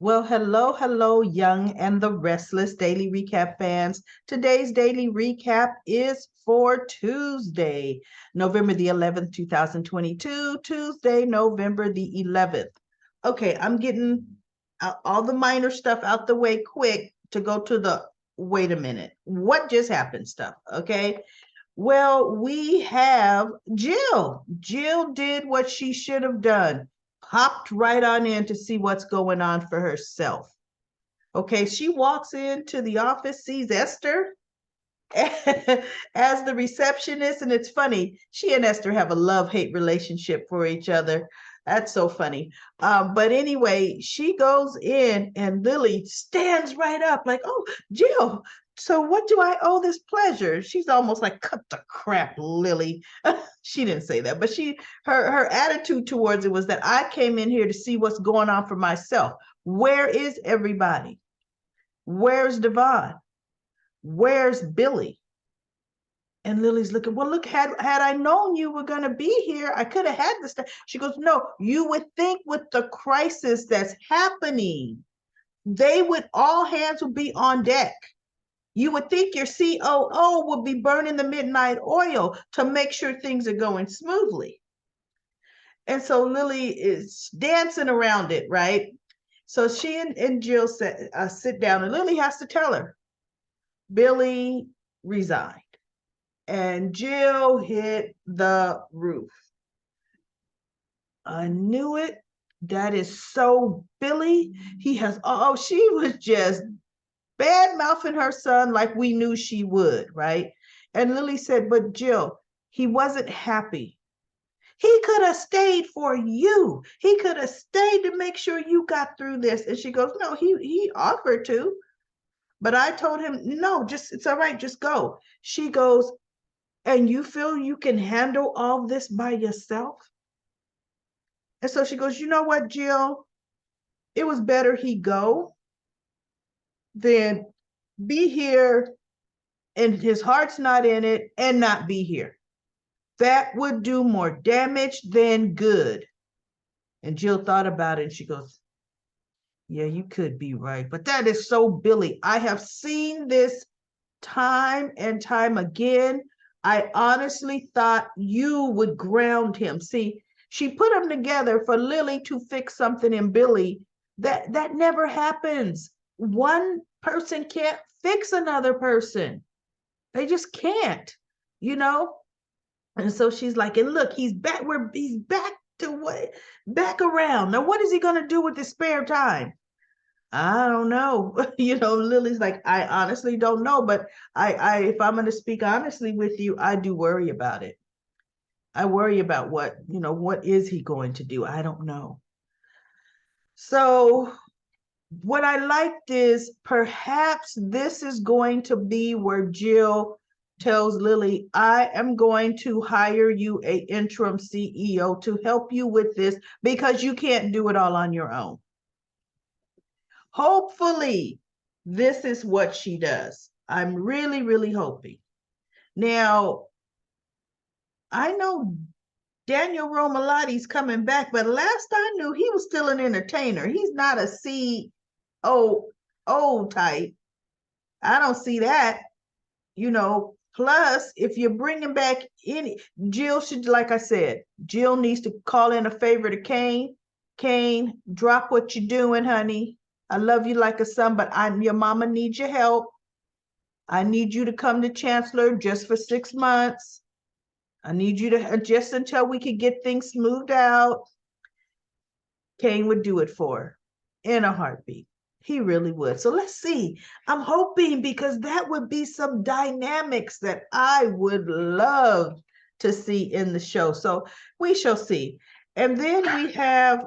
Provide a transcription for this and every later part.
Well, hello, Young and the Restless Daily Recap fans. Today's daily recap is for Tuesday, November the 11th, 2022. Tuesday, November the 11th. Okay, I'm getting all the minor stuff out the way quick to go to the wait a minute. What just happened stuff, okay? Well, we have Jill. Jill did what she should have done, hopped right on in to see what's going on for herself. Okay, she walks into the office, sees Esther as the receptionist, and it's funny. She and Esther have a love-hate relationship for each other. That's so funny. But anyway, she goes in and Lily stands right up, like, oh, Jill, so what do I owe this pleasure? She's almost like, cut the crap, Lily. She didn't say that, but her attitude towards it was that I came in here to see what's going on for myself. Where is everybody? Where's Devon? Where's Billy? And Lily's looking, well, look, had I known you were going to be here, I could have had this stuff. She goes, no, you would think with the crisis that's happening, all hands would be on deck. You would think your COO would be burning the midnight oil to make sure things are going smoothly. And so Lily is dancing around it, right? So she and Jill sit down, and Lily has to tell her, Billy resigned. And Jill hit the roof. I knew it. That is so Billy. She was just bad mouthing her son like we knew she would, right? And Lily said, but Jill, he wasn't happy. He could have stayed for you. He could have stayed to make sure you got through this. And she goes, no, he offered to, but I told him, no, it's all right, just go. She goes, and you feel you can handle all this by yourself? And so she goes, you know what, Jill? It was better he go than be here and his heart's not in it and not be here. That would do more damage than good. And Jill thought about it and she goes, yeah, you could be right. But that is so Billy. I have seen this time and time again. I honestly thought you would ground him. See, she put them together for Lily to fix something in Billy. That never happens. One person can't fix another person. They just can't, you know? And so she's like, and look, he's back to what back around. Now, what is he gonna do with his spare time? I don't know. Lily's like, I honestly don't know, but if I'm going to speak honestly with you, I do worry about it. I worry about what is he going to do? I don't know. So what I liked is perhaps this is going to be where Jill tells Lily, I am going to hire you a interim CEO to help you with this because you can't do it all on your own. Hopefully, this is what she does. I'm really, really hoping. Now, I know Daniel Romalotti's coming back, but last I knew, he was still an entertainer. He's not a COO type. I don't see that. Plus, if you're bringing back Jill should, like I said, Jill needs to call in a favor to Kane. Kane, drop what you're doing, honey. I love you like a son, but your mama needs your help. I need you to come to Chancellor just for 6 months. I need you to just until we could get things smoothed out. Kane would do it for her in a heartbeat. He really would. So let's see. I'm hoping because that would be some dynamics that I would love to see in the show. So we shall see. And then we have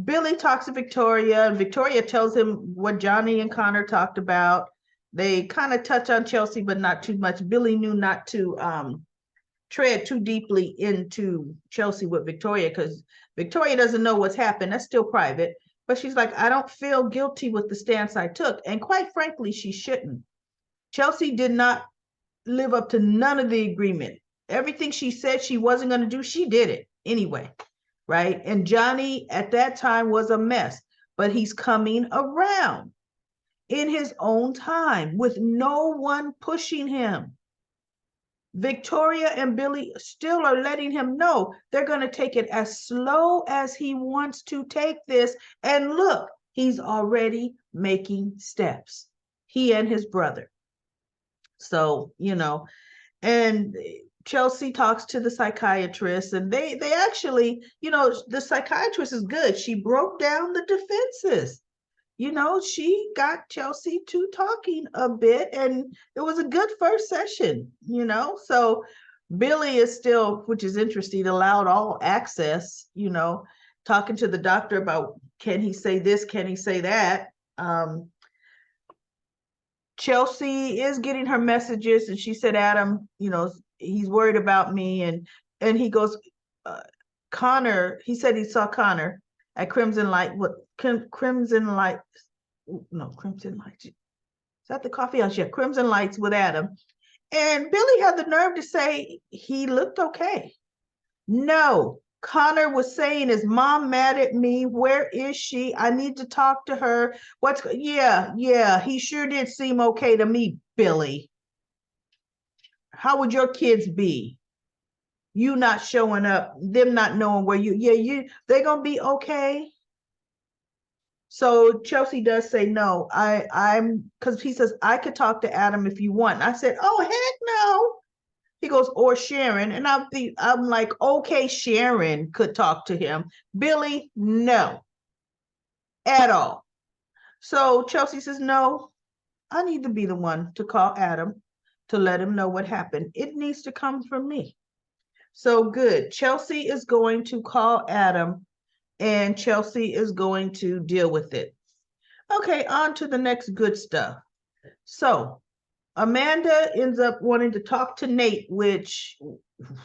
Billy talks to Victoria, and Victoria tells him what Johnny and Connor talked about. They kind of touch on Chelsea, but not too much. Billy knew not to tread too deeply into Chelsea with Victoria because Victoria doesn't know what's happened. That's still private. But she's like, I don't feel guilty with the stance I took. And quite frankly, she shouldn't. Chelsea did not live up to none of the agreement. Everything she said she wasn't going to do, she did it anyway. right? And Johnny at that time was a mess, but he's coming around in his own time with no one pushing him. Victoria and Billy still are letting him know they're going to take it as slow as he wants to take this. And look, he's already making steps, he and his brother. So, and Chelsea talks to the psychiatrist, and they actually, the psychiatrist is good. She broke down the defenses. She got Chelsea to talking a bit, and it was a good first session, So Billy is still, which is interesting, allowed all access, talking to the doctor about, can he say this? Can he say that? Chelsea is getting her messages, and she said, Adam, he's worried about me. And he goes, Connor, he said he saw Connor at Crimson Light, Crimson Light, no, Crimson Lights. Is that the coffee house? Yeah, Crimson Lights with Adam. And Billy had the nerve to say he looked okay. No, Connor was saying, is mom mad at me? Where is she? I need to talk to her. Yeah, he sure did seem okay to me, Billy. How would your kids be? You not showing up, them not knowing where they're gonna be okay. So Chelsea does say, no, I'm because he says, I could talk to Adam if you want. I said, oh, heck no. He goes, or Sharon. And I'm like, okay, Sharon could talk to him. Billy, no, at all. So Chelsea says, no, I need to be the one to call Adam to let him know what happened. It needs to come from me. So good. Chelsea is going to call Adam, and Chelsea is going to deal with it. Okay, on to the next good stuff. So Amanda ends up wanting to talk to Nate, which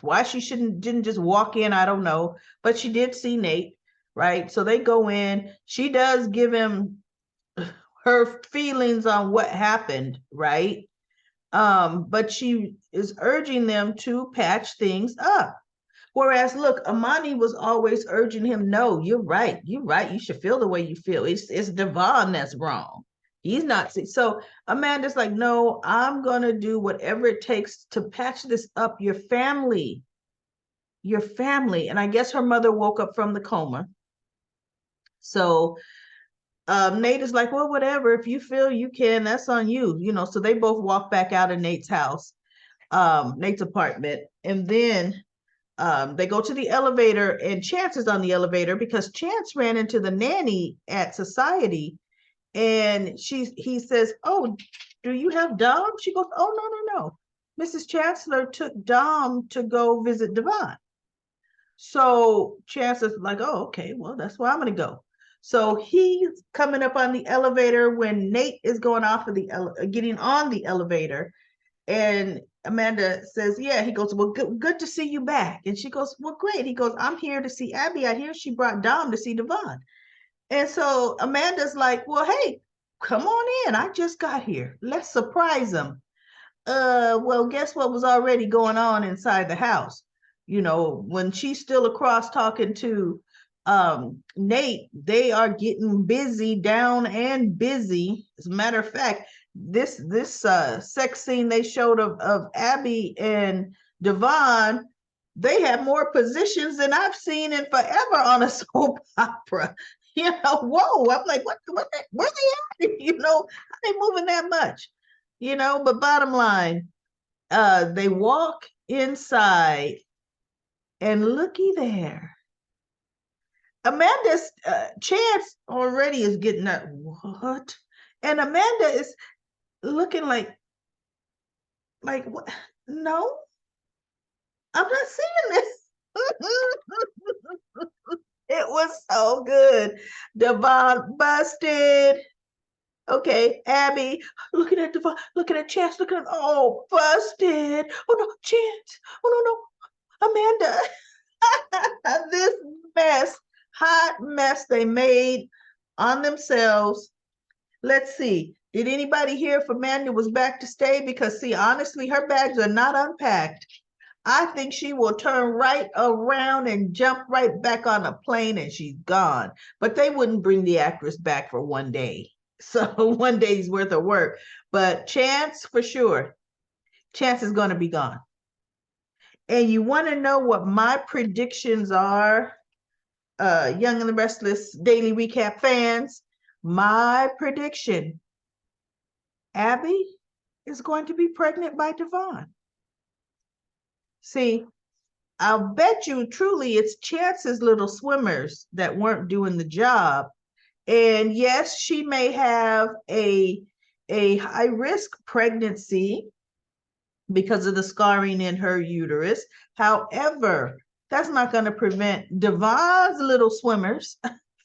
why she didn't just walk in, I don't know, but she did see Nate, right? So they go in. She does give him her feelings on what happened, right? But she is urging them to patch things up. Whereas, look, Amani was always urging him, no, you're right. You should feel the way you feel. It's Devon that's wrong. He's not. So Amanda's like, no, I'm going to do whatever it takes to patch this up. Your family. And I guess her mother woke up from the coma. So Nate is like, well, whatever. If you feel you can, that's on you. So they both walk back out of Nate's house, Nate's apartment. And then they go to the elevator, and Chance is on the elevator because Chance ran into the nanny at Society, and he says, oh, do you have Dom? She goes, oh, no. Mrs. Chancellor took Dom to go visit Devon. So Chance is like, oh, okay, well, that's where I'm going to go. So he's coming up on the elevator when Nate is going off of getting on the elevator. And Amanda says, yeah. He goes, well, good to see you back. And she goes, well, great. He goes, I'm here to see Abby. I hear she brought Dom to see Devon. And so Amanda's like, well, hey, come on in. I just got here. Let's surprise him. Well, guess what was already going on inside the house? When she's still across talking to Nate, they are getting busy, down and busy. As a matter of fact, this sex scene they showed of Abby and Devon, they have more positions than I've seen in forever on a soap opera. Whoa! I'm like, where they at? How they moving that much? But bottom line, they walk inside, and looky there. Amanda's Chance already is getting that what? And Amanda is looking like what? No, I'm not seeing this. It was so good. Devon busted. Okay, Abby looking at Devon, looking at Chance, looking at busted. Oh no, Chance. Oh no, Amanda. This mess, hot mess they made on themselves. Let's see. Did anybody hear if Amanda was back to stay? Because see, honestly, her bags are not unpacked. I think she will turn right around and jump right back on a plane and she's gone. But they wouldn't bring the actress back for one day. So one day's worth of work. But Chance, for sure, Chance is going to be gone. And you want to know what my predictions are, Young and the Restless Daily Recap fans? My prediction, Abby is going to be pregnant by Devon. See, I'll bet you truly it's Chance's little swimmers that weren't doing the job. And yes, she may have a high risk pregnancy because of the scarring in her uterus. However, that's not going to prevent Devon's little swimmers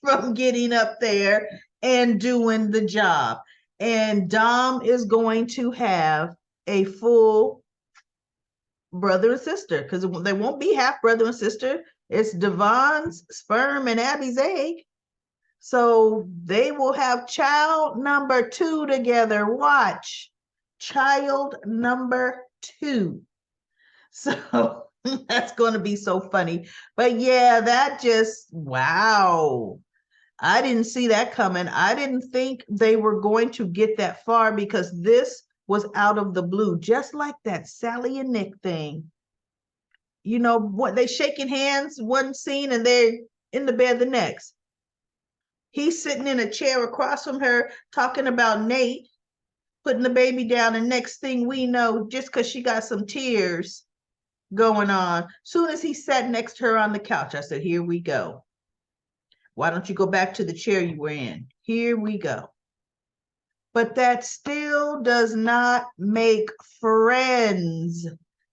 from getting up there and doing the job. And Dom is going to have a full brother and sister because they won't be half brother and sister. It's Devon's sperm and Abby's egg. So they will have child number 2 together. Watch. Child number 2. So that's going to be so funny. But yeah, that just, wow. I didn't see that coming. I didn't think they were going to get that far because this was out of the blue, just like that Sally and Nick thing. You know, what they shaking hands one scene and they're in the bed the next. He's sitting in a chair across from her talking about Nate putting the baby down, and next thing we know, just because she got some tears going on, soon as he sat next to her on the couch, I said, here we go. Why don't you go back to the chair you were in? Here we go. But that still does not make friends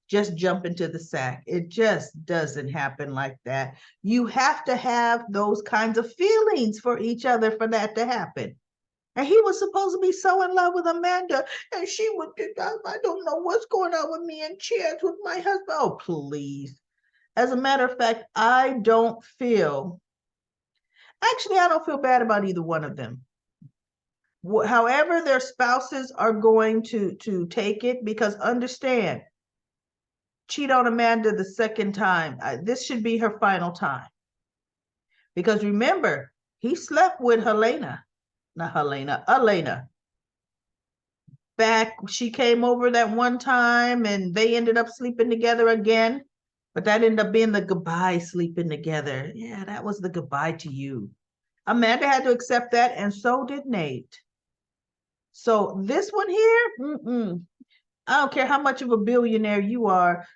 just jump into the sack. It just doesn't happen like that. You have to have those kinds of feelings for each other for that to happen. And he was supposed to be so in love with Amanda, and she would, I don't know what's going on with me and Chance with my husband. Oh, please. As a matter of fact, I don't feel bad about either one of them. However their spouses are going to take it, because understand, cheat on Amanda the second time. This should be her final time. Because remember, he slept with Elena. Back, she came over that one time and they ended up sleeping together again. But that ended up being the goodbye sleeping together. Yeah, that was the goodbye to you. Amanda had to accept that, and so did Nate. So this one here, I don't care how much of a billionaire you are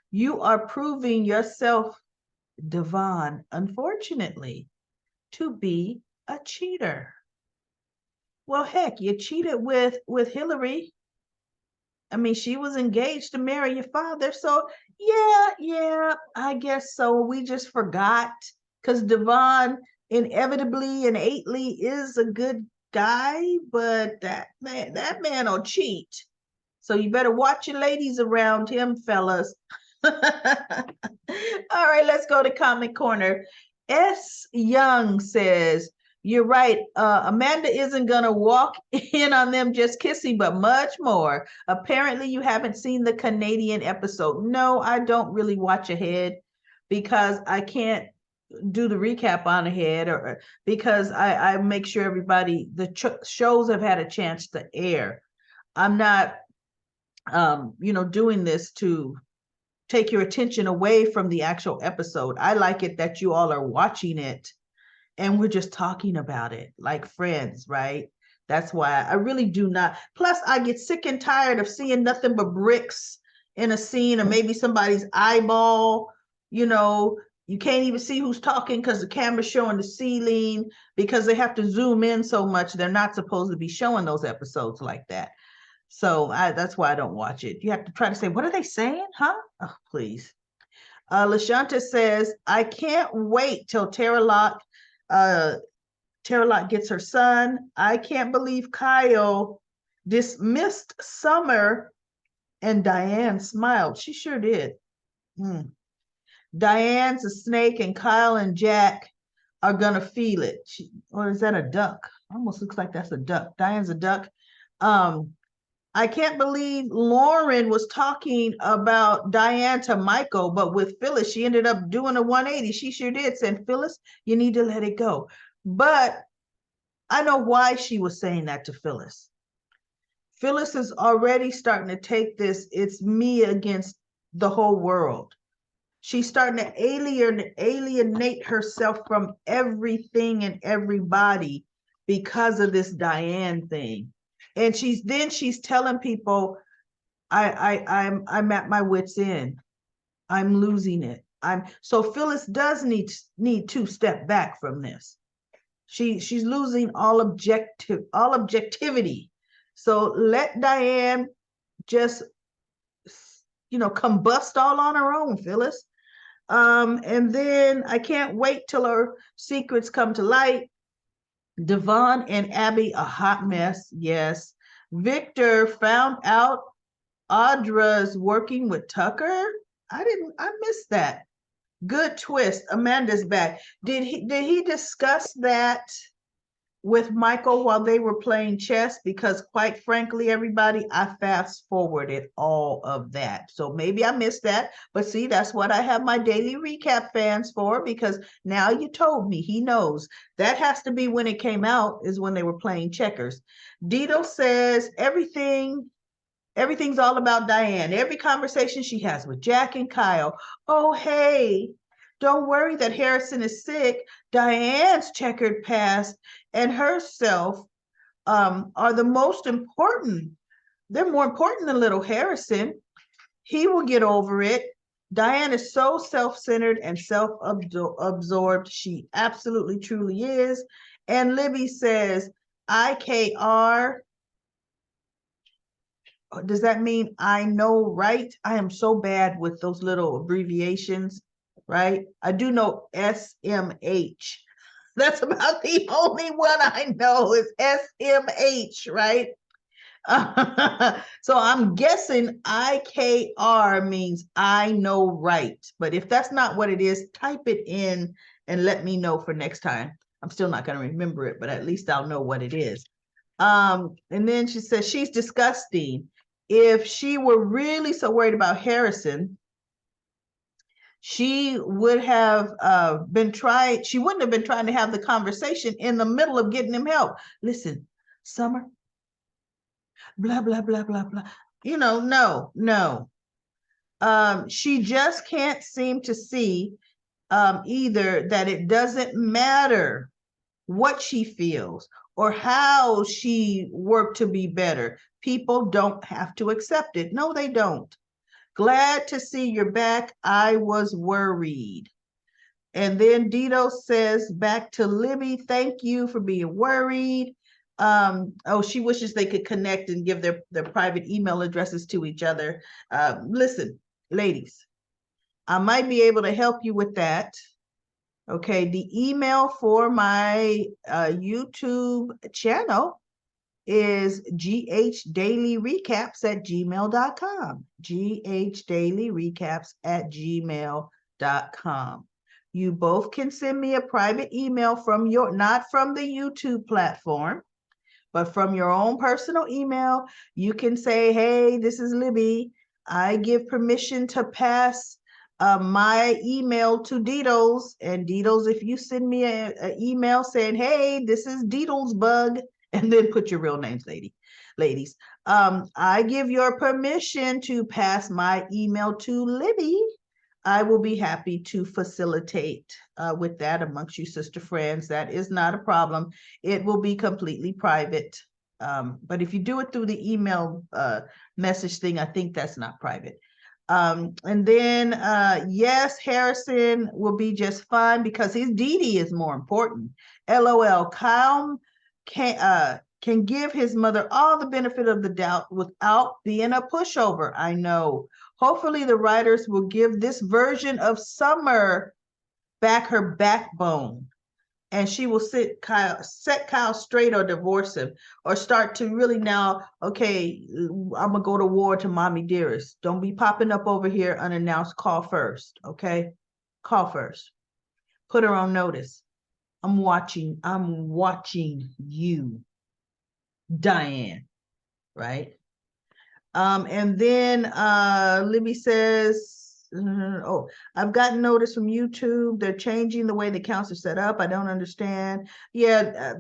proving yourself, Devon, unfortunately, to be a cheater. Well, heck, you cheated with Hillary. I mean, she was engaged to marry your father. So yeah, I guess so. We just forgot because Devon inevitably, innately is a good guy, but that man will cheat. So you better watch your ladies around him, fellas. All right, let's go to Comment Corner. S. Young says, you're right. Amanda isn't going to walk in on them just kissing, but much more. Apparently, you haven't seen the Canadian episode. No, I don't really watch ahead because I can't do the recap on ahead, or because I make sure everybody, the shows have had a chance to air. I'm not doing this to take your attention away from the actual episode. I like it that you all are watching it and we're just talking about it like friends, right? That's why I really do not. Plus, I get sick and tired of seeing nothing but bricks in a scene, or maybe somebody's eyeball. You can't even see who's talking because the camera's showing the ceiling, because they have to zoom in so much. They're not supposed to be showing those episodes like that. So that's why I don't watch it. You have to try to say, what are they saying? Huh? Oh, please. LaShanta says, I can't wait till Tara Locke gets her son. I can't believe Kyle dismissed Summer, and Diane smiled. She sure did. Diane's a snake, and Kyle and Jack are gonna feel it. Or is that a duck? Almost looks like that's a duck. Diane's a duck. I can't believe Lauren was talking about Diane to Michael, but with Phyllis, she ended up doing a 180. She sure did. Said, Phyllis, you need to let it go. But I know why she was saying that to Phyllis. Phyllis is already starting to take this, it's me against the whole world. She's starting to alienate herself from everything and everybody because of this Diane thing. And she's telling people, I'm at my wit's end. I'm losing it. So Phyllis does need to step back from this. She's losing all objectivity. So let Diane just combust all on her own, Phyllis. And then I can't wait till her secrets come to light. Devon and Abby, a hot mess, yes. Victor found out Audra's working with Tucker. I missed that. Good twist. Amanda's back. Did he discuss that with Michael while they were playing chess? Because quite frankly, everybody, I fast forwarded all of that. So maybe I missed that. But see, that's what I have my daily recap fans for, because now you told me he knows. That has to be when it came out, is when they were playing checkers. Dito says everything's all about Diane. Every conversation she has with Jack and Kyle. Oh, hey, don't worry that Harrison is sick. Diane's checkered past and herself are the most important. They're more important than little Harrison. He will get over it. Diane is so self-centered and self-absorbed. She absolutely, truly is. And Libby says, IKR, does that mean I know, right? I am so bad with those little abbreviations, right? I do know SMH. That's about the only one I know is SMH, right? So I'm guessing IKR means I know, right? But if that's not what it is, type it in and let me know for next time. I'm still not going to remember it, but at least I'll know what it is. And then she says she's disgusting. If she were really so worried about Harrison, she would have she wouldn't have been trying to have the conversation in the middle of getting him help. Listen, Summer, blah, blah, blah, blah, blah. No. She just can't seem to see either that it doesn't matter what she feels or how she worked to be better. People don't have to accept it. No, they don't. Glad to see you're back. I was worried. And then Dito says back to Libby, thank you for being worried. She wishes they could connect and give their private email addresses to each other. Listen, ladies, I might be able to help you with that. Okay, the email for my YouTube channel is ghdailyrecaps@gmail.com. ghdailyrecaps@gmail.com. You both can send me a private email from not from the YouTube platform, but from your own personal email. You can say, hey, this is Libby. I give permission to pass my email to Deedles. And Deedles, if you send me an email saying, hey, this is Deedles Bug, and then put your real names, ladies. I give your permission to pass my email to Libby. I will be happy to facilitate with that amongst you sister friends. That is not a problem. It will be completely private. But if you do it through the email message thing, I think that's not private. And then, yes, Harrison will be just fine because his Dee Dee is more important. LOL, Kyle can give his mother all the benefit of the doubt without being a pushover. I know. Hopefully the writers will give this version of Summer back her backbone and she will set Kyle straight or divorce him or start to really now, okay, I'm gonna go to war to mommy dearest. Don't be popping up over here unannounced. Call first, okay? Call first. Put her on notice. I'm watching you, Diane, right? And then Libby says, oh, I've gotten notice from YouTube. They're changing the way the accounts are set up. I don't understand. Yeah,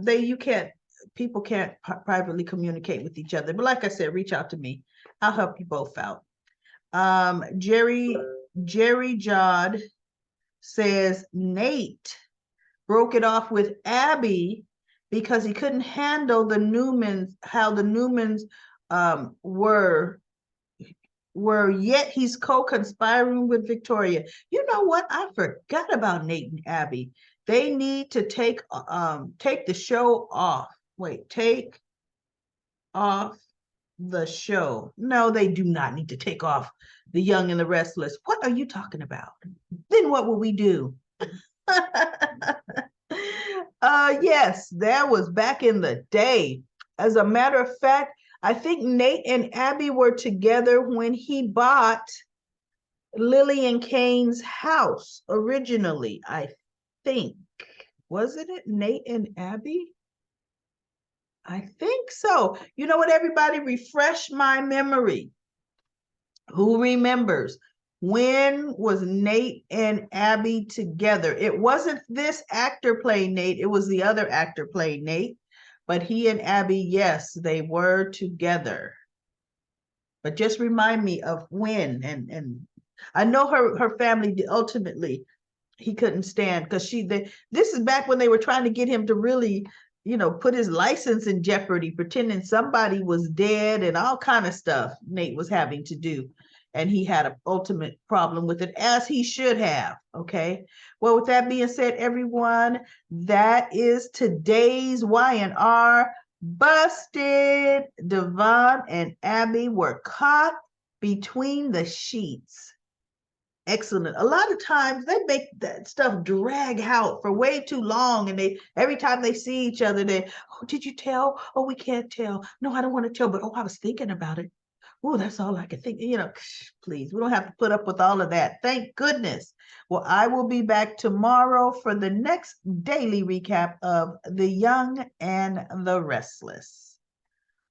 people can't privately communicate with each other. But like I said, reach out to me. I'll help you both out. Jerry Jod says Nate broke it off with Abby because he couldn't handle the Newmans, how the Newmans were yet he's co-conspiring with Victoria. You know what? I forgot about Nate and Abby. They need to take the show off. Wait, take off the show. No, they do not need to take off The Young and the Restless. What are you talking about? Then what will we do? Yes, that was back in the day. As a matter of fact, I think Nate and Abby were together when he bought Lily and Kane's house originally, I think. Wasn't it Nate and Abby? I think so. You know what, everybody? Refresh my memory. Who remembers? When was Nate and Abby together? It wasn't this actor playing Nate. It was the other actor playing Nate. But he and Abby, yes, they were together. But just remind me of when. And I know her family ultimately he couldn't stand because this is back when they were trying to get him to really, put his license in jeopardy, pretending somebody was dead and all kind of stuff Nate was having to do. And he had an ultimate problem with it, as he should have. Okay. Well, with that being said, everyone, that is today's Y&R Busted. Devon and Abby were caught between the sheets. Excellent. A lot of times they make that stuff drag out for way too long, and every time they see each other, oh, did you tell? Oh, we can't tell. No, I don't want to tell, but I was thinking about it. Oh, that's all I could think. Please, we don't have to put up with all of that. Thank goodness. Well, I will be back tomorrow for the next daily recap of The Young and the Restless.